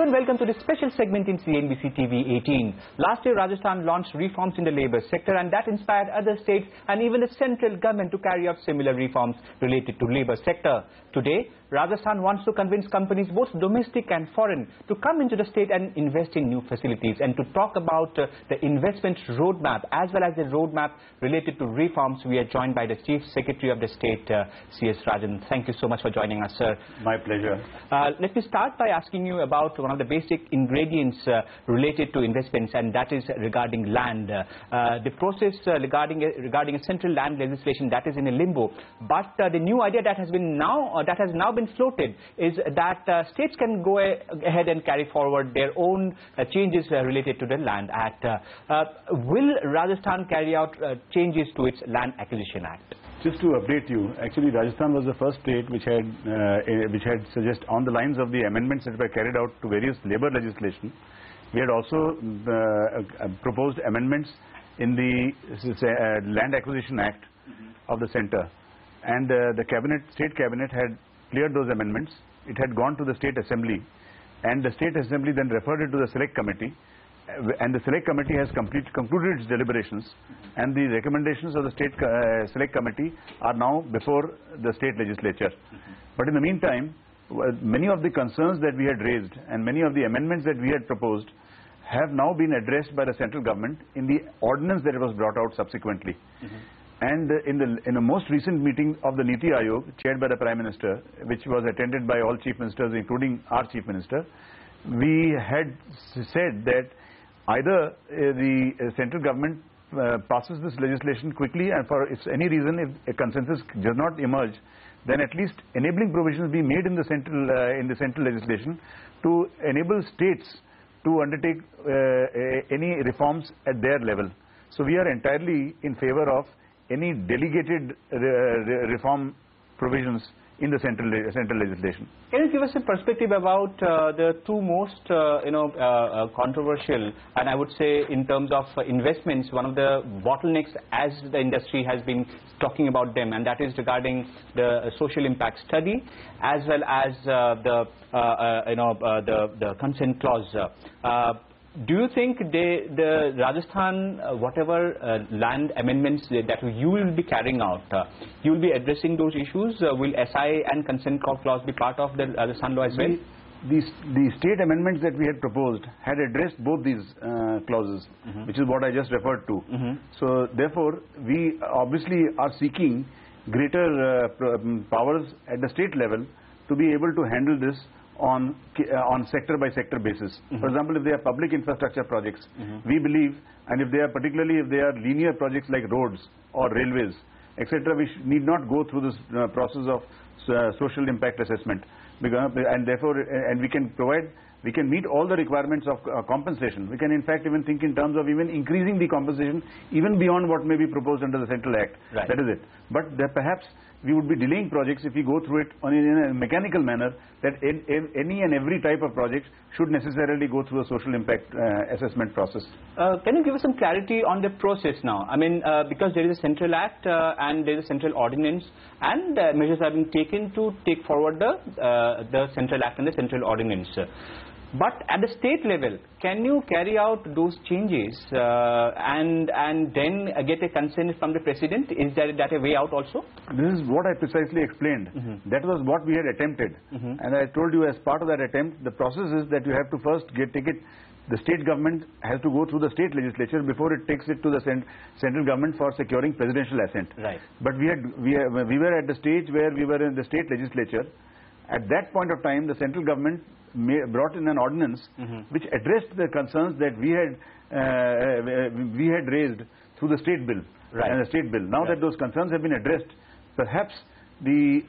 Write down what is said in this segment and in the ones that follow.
and welcome to this special segment in CNBC-TV18. Last year, Rajasthan launched reforms in the labour sector, and that inspired other states and even the central government to carry out similar reforms related to labour sector. Today, Rajasthan wants to convince companies, both domestic and foreign, to come into the state and invest in new facilities. And to talk about the investment roadmap as well as the roadmap related to reforms, we are joined by the Chief Secretary of the state, C.S. Rajan. Thank you so much for joining us, sir. My pleasure. Let me start by asking you about one of the basic ingredients related to investments, and that is regarding land. The process regarding a central land legislation that is in a limbo, but the new idea that has now been floated is that states can go ahead and carry forward their own changes related to the Land Act. Will Rajasthan carry out changes to its Land Acquisition Act? Just to update you, actually Rajasthan was the first state which had suggested on the lines of the amendments that were carried out to various labour legislation. We had also proposed amendments in the Land Acquisition Act of the centre, and the state cabinet had cleared those amendments. It had gone to the state assembly, and the state assembly then referred it to the select committee, and the select committee has concluded its deliberations, and the recommendations of the state select committee are now before the state legislature. But in the meantime, many of the concerns that we had raised and many of the amendments that we had proposed have now been addressed by the central government in the ordinance that was brought out subsequently. And in the most recent meeting of the Niti Aayog, chaired by the Prime Minister, which was attended by all Chief Ministers, including our Chief Minister, we had said that either the central government passes this legislation quickly, and for any reason if a consensus does not emerge, then at least enabling provisions be made in the central legislation to enable states to undertake any reforms at their level. So we are entirely in favor of any delegated reform provisions in the central legislation. Can you give us a perspective about the two most controversial, and I would say in terms of investments, one of the bottlenecks as the industry has been talking about them, and that is regarding the social impact study as well as the consent clause. Do you think the Rajasthan, whatever land amendments that you will be carrying out, you will be addressing those issues? Will SI and consent clause be part of the Rajasthan law as well? The state amendments that we had proposed had addressed both these clauses, which is what I just referred to. So therefore, we obviously are seeking greater powers at the state level to be able to handle this on sector by sector basis. For example, if they are public infrastructure projects, we believe, and particularly if they are linear projects like roads or railways, etc., we need not go through this process of social impact assessment, and therefore, we can meet all the requirements of compensation. We can in fact even think in terms of even increasing the compensation even beyond what may be proposed under the Central Act. Right. That is it. But perhaps we would be delaying projects if we go through it in a mechanical manner, that any and every type of project should necessarily go through a social impact assessment process. Can you give us some clarity on the process now? I mean, because there is a Central Act and there is a Central Ordinance, and measures are being taken to take forward the Central Act and the Central Ordinance. But at the state level, can you carry out those changes and then get a consent from the President? Is that a way out also? This is what I precisely explained. That was what we had attempted. And I told you, as part of that attempt, the process is that you have to first the state government has to go through the state legislature before it takes it to the central government for securing presidential assent. Right. But we were at the stage where we were in the state legislature. At that point of time, the central government brought in an ordinance which addressed the concerns that we had raised through the state bill. Right. And the state bill. Now that those concerns have been addressed, perhaps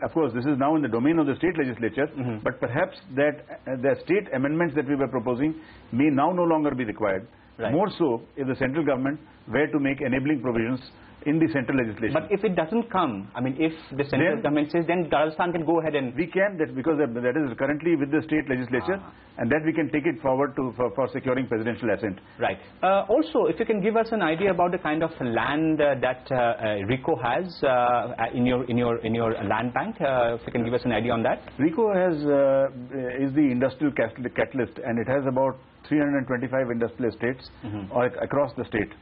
of course this is now in the domain of the state legislature, but perhaps that the state amendments that we were proposing may now no longer be required. Right. More so if the central government were to make enabling provisions in the central legislation. But if it doesn't come, I mean, if the central government says, then Rajasthan can go ahead and... We can, because that is currently with the state legislature, and that we can take it forward for securing presidential assent. Right. Also, if you can give us an idea about the kind of land that RICO has in your land bank, if you can give us an idea on that. RICO is the industrial catalyst, and it has about 325 industrial estates across the state.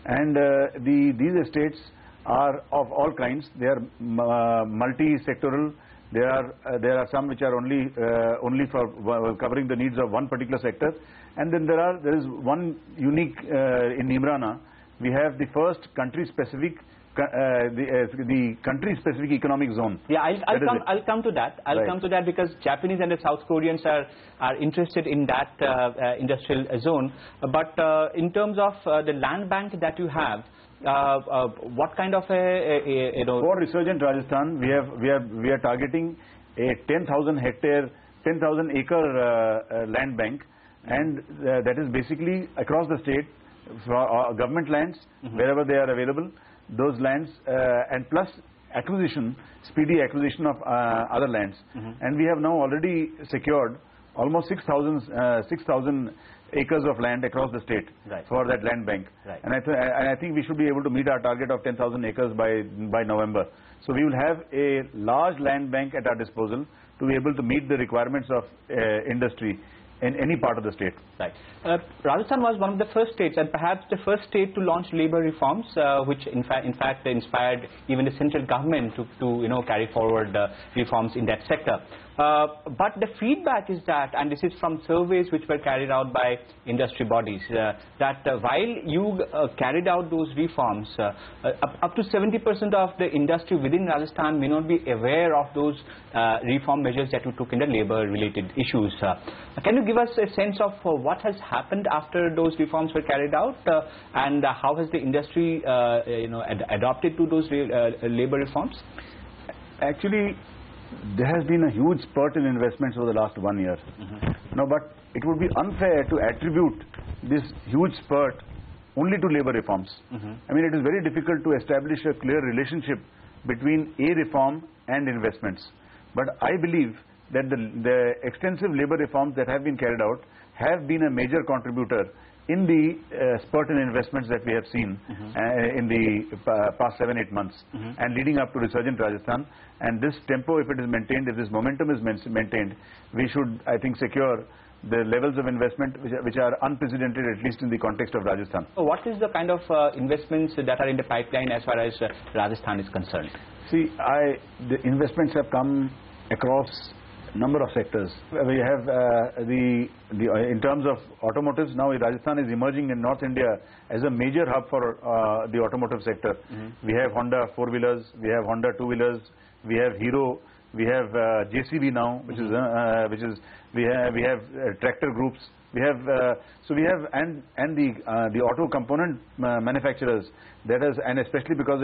And these estates are of all kinds. They are multi-sectoral. There are some which are only for covering the needs of one particular sector, and then there is one unique in Nimrana. We have the first country-specific the country-specific economic zone. Yeah, I'll come to that. I'll come to that because Japanese and the South Koreans are interested in that industrial zone. But in terms of the land bank that you have, what kind of for resurgent Rajasthan, we are targeting a 10,000 acre land bank, and that is basically across the state for government lands wherever they are available. Those lands and plus speedy acquisition of other lands, and we have now already secured almost 6,000 acres of land across the state for that land bank. And I think we should be able to meet our target of 10,000 acres by November. So we will have a large land bank at our disposal to be able to meet the requirements of industry in any part of the state. Right. Rajasthan was one of the first states, and perhaps the first state to launch labor reforms, which in fact inspired even the central government to carry forward reforms in that sector. But the feedback is that, and this is from surveys which were carried out by industry bodies, that while you carried out those reforms, up to 70% of the industry within Rajasthan may not be aware of those reform measures that you took in the labor-related issues. Can you give us a sense of what has happened after those reforms were carried out, and how has the industry adopted to those labor reforms? Actually, there has been a huge spurt in investments over the last 1 year. No, but it would be unfair to attribute this huge spurt only to labor reforms. I mean, it is very difficult to establish a clear relationship between a reform and investments. But I believe that the extensive labor reforms that have been carried out have been a major contributor in the spurt in investments that we have seen in the past 7-8 months and leading up to resurgent Rajasthan. And this tempo, if it is maintained, if this momentum is maintained, we should, I think, secure the levels of investment which are unprecedented, at least in the context of Rajasthan. So what is the kind of investments that are in the pipeline as far as Rajasthan is concerned? See, the investments have come across number of sectors. We have in terms of automotives, now Rajasthan is emerging in North India as a major hub for the automotive sector. We have Honda 4-wheelers, we have Honda 2-wheelers, we have Hero, we have JCB now, which is we have tractor groups. We have and the auto component manufacturers. That is, and especially because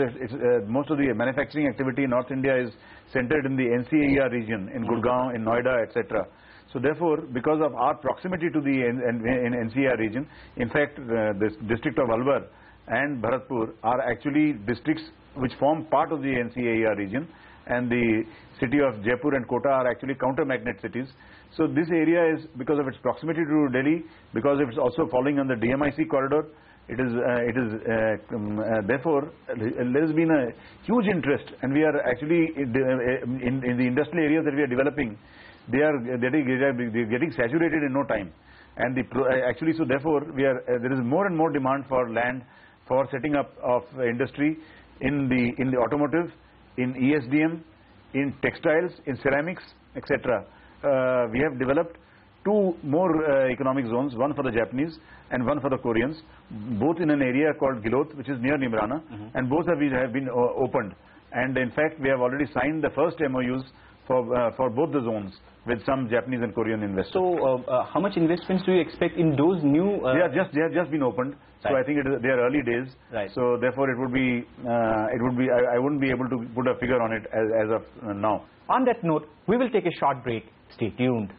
most of the manufacturing activity in North India is centered in the NCAR region, in Gurgaon, in Noida, etc. So therefore, because of our proximity to the NCAR region, in fact, the district of Alwar and Bharatpur are actually districts which form part of the NCAR region, and the city of Jaipur and Kota are actually counter-magnet cities. So this area is, because of its proximity to Delhi, because it's also falling on the DMIC corridor, therefore there has been a huge interest, and we are actually in the industrial areas that we are developing, they are getting saturated in no time, and actually, so therefore there is more and more demand for land for setting up of industry in the automotive, in ESDM, in textiles, in ceramics, etc. We have developed 2 more economic zones, one for the Japanese and one for the Koreans, both in an area called Gilot, which is near Nimrana, and both have been opened. And in fact, we have already signed the first MOUs for both the zones with some Japanese and Korean investors. So, how much investments do you expect in those new? They have just been opened. So I think they are early days. So therefore, it would be I wouldn't be able to put a figure on it as of now. On that note, we will take a short break. Stay tuned.